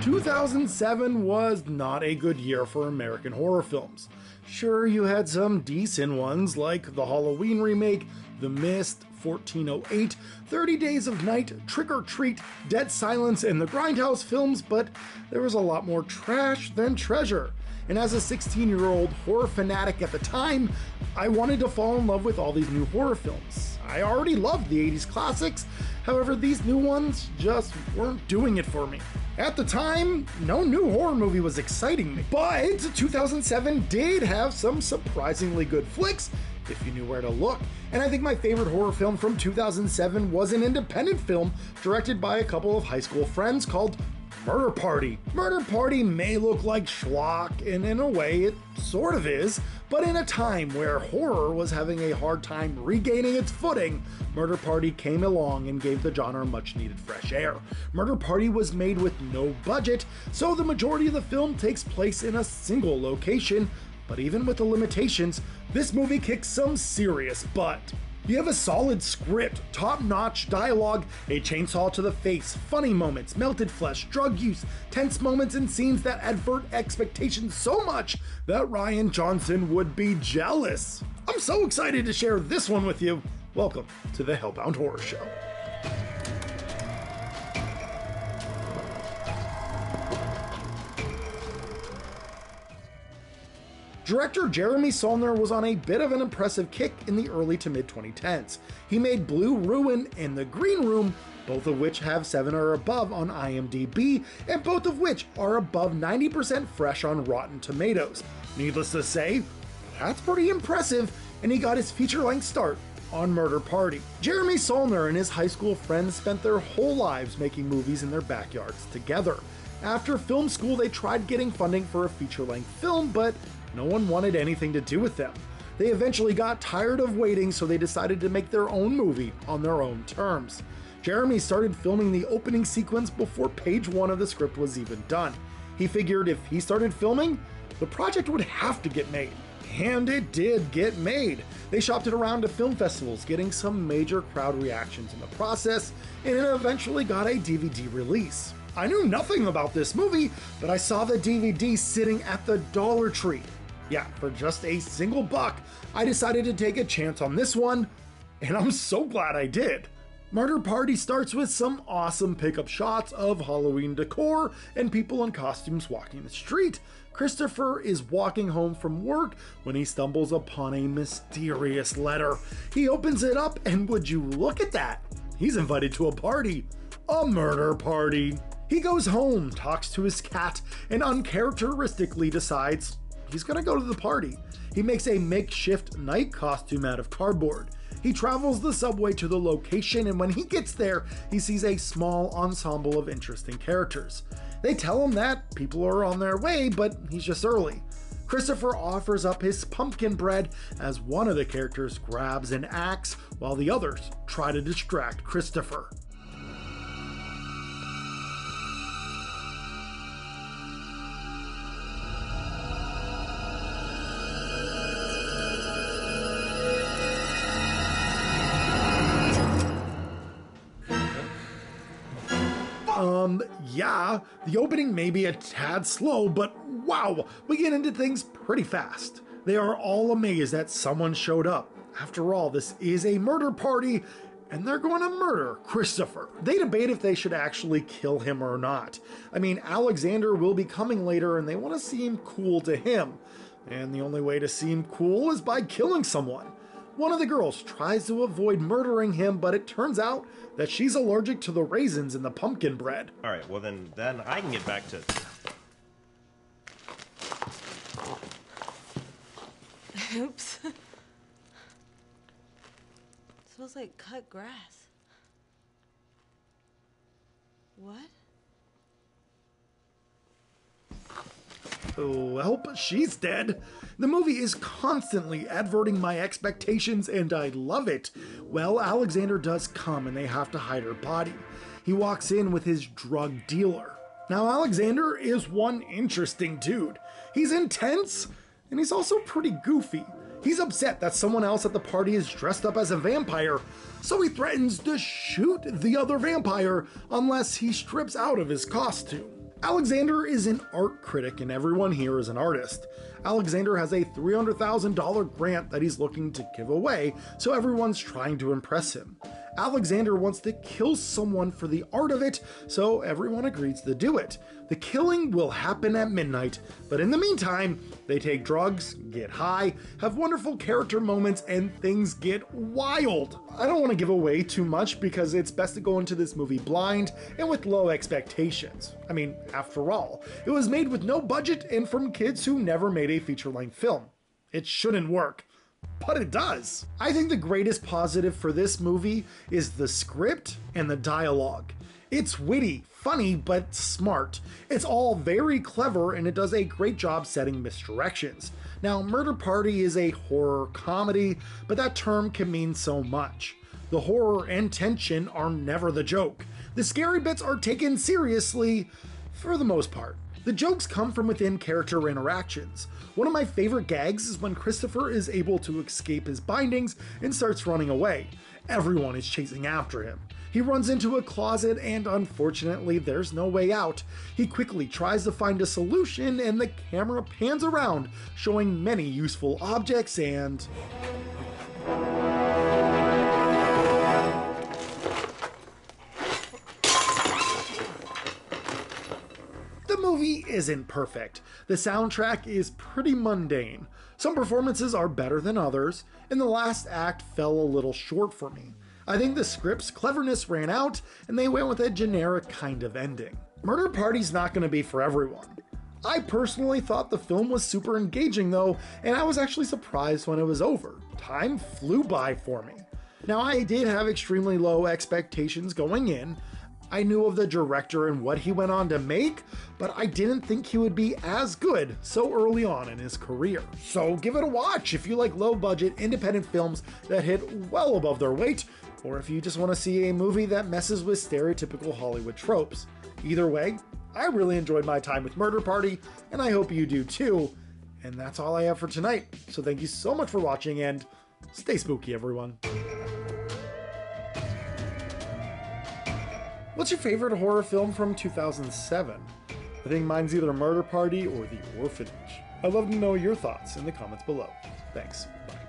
2007 was not a good year for American horror films. Sure, you had some decent ones like the Halloween remake, The Mist, 1408, 30 Days of Night, Trick or Treat, Dead Silence, and the Grindhouse films, but there was a lot more trash than treasure. And as a 16-year-old horror fanatic at the time, I wanted to fall in love with all these new horror films. I already loved the 80s classics, however these new ones just weren't doing it for me. At the time, no new horror movie was exciting me, but 2007 did have some surprisingly good flicks if you knew where to look. And I think my favorite horror film from 2007 was an independent film directed by a couple of high school friends called Murder Party. Murder Party may look like schlock, and in a way it sort of is, but in a time where horror was having a hard time regaining its footing, Murder Party came along and gave the genre much needed fresh air. Murder Party was made with no budget, so the majority of the film takes place in a single location, but even with the limitations, this movie kicks some serious butt. You have a solid script, top-notch dialogue, a chainsaw to the face, funny moments, melted flesh, drug use, tense moments, and scenes that advert expectations so much that Rian Johnson would be jealous. I'm so excited to share this one with you. Welcome to the Hellbound Horror Show. Director Jeremy Saulnier was on a bit of an impressive kick in the early to mid 2010s. He made Blue Ruin and The Green Room, both of which have 7 or above on IMDb, and both of which are above 90% fresh on Rotten Tomatoes. Needless to say, that's pretty impressive, and he got his feature-length start on Murder Party. Jeremy Saulnier and his high school friends spent their whole lives making movies in their backyards together. After film school, they tried getting funding for a feature-length film, but no one wanted anything to do with them. They eventually got tired of waiting, so they decided to make their own movie on their own terms. Jeremy started filming the opening sequence before page 1 of the script was even done. He figured if he started filming, the project would have to get made. And it did get made. They shopped it around to film festivals, getting some major crowd reactions in the process, and it eventually got a DVD release. I knew nothing about this movie, but I saw the DVD sitting at the Dollar Tree. Yeah, for just a single buck, I decided to take a chance on this one, and I'm so glad I did. Murder Party starts with some awesome pickup shots of Halloween decor and people in costumes walking the street. Christopher is walking home from work when he stumbles upon a mysterious letter. He opens it up, and would you look at that? He's invited to a party. A murder party. He goes home, talks to his cat, and uncharacteristically decides he's gonna go to the party. He makes a makeshift night costume out of cardboard. He travels the subway to the location, and when he gets there, he sees a small ensemble of interesting characters. They tell him that people are on their way, but he's just early. Christopher offers up his pumpkin bread as one of the characters grabs an axe while the others try to distract Christopher. Yeah, the opening may be a tad slow, but wow, we get into things pretty fast. They are all amazed that someone showed up. After all, this is a murder party, and they're going to murder Christopher. They debate if they should actually kill him or not. I mean, Alexander will be coming later, and they want to seem cool to him. And the only way to seem cool is by killing someone. One of the girls tries to avoid murdering him, but it turns out that she's allergic to the raisins in the pumpkin bread. All right, well then I can get back to... Oops. Smells like cut grass. What? Well, she's dead. The movie is constantly adverting my expectations, and I love it. Well, Alexander does come, and they have to hide her body. He walks in with his drug dealer. Now, Alexander is one interesting dude. He's intense, and he's also pretty goofy. He's upset that someone else at the party is dressed up as a vampire, so he threatens to shoot the other vampire unless he strips out of his costume. Alexander is an art critic and everyone here is an artist. Alexander has a $300,000 grant that he's looking to give away, so everyone's trying to impress him. Alexander wants to kill someone for the art of it, so everyone agrees to do it. The killing will happen at midnight, but in the meantime, they take drugs, get high, have wonderful character moments, and things get wild. I don't want to give away too much because it's best to go into this movie blind and with low expectations. I mean, after all, it was made with no budget and from kids who never made a feature-length film. It shouldn't work. But it does. I think the greatest positive for this movie is the script and the dialogue. It's witty, funny, but smart. It's all very clever and it does a great job setting misdirections. Now, Murder Party is a horror comedy, but that term can mean so much. The horror and tension are never the joke. The scary bits are taken seriously for the most part. The jokes come from within character interactions. One of my favorite gags is when Christopher is able to escape his bindings and starts running away. Everyone is chasing after him. He runs into a closet and unfortunately there's no way out. He quickly tries to find a solution and the camera pans around, showing many useful objects and... The movie isn't perfect. The soundtrack is pretty mundane. Some performances are better than others, and the last act fell a little short for me. I think the script's cleverness ran out, and they went with a generic kind of ending. Murder Party's not going to be for everyone. I personally thought the film was super engaging though, and I was actually surprised when it was over. Time flew by for me. Now, I did have extremely low expectations going in. I knew of the director and what he went on to make, but I didn't think he would be as good so early on in his career. So give it a watch if you like low-budget independent films that hit well above their weight, or if you just want to see a movie that messes with stereotypical Hollywood tropes. Either way, I really enjoyed my time with Murder Party, and I hope you do too. And that's all I have for tonight. So thank you so much for watching, and stay spooky, everyone. What's your favorite horror film from 2007? I think mine's either Murder Party or The Orphanage. I'd love to know your thoughts in the comments below. Thanks. Bye.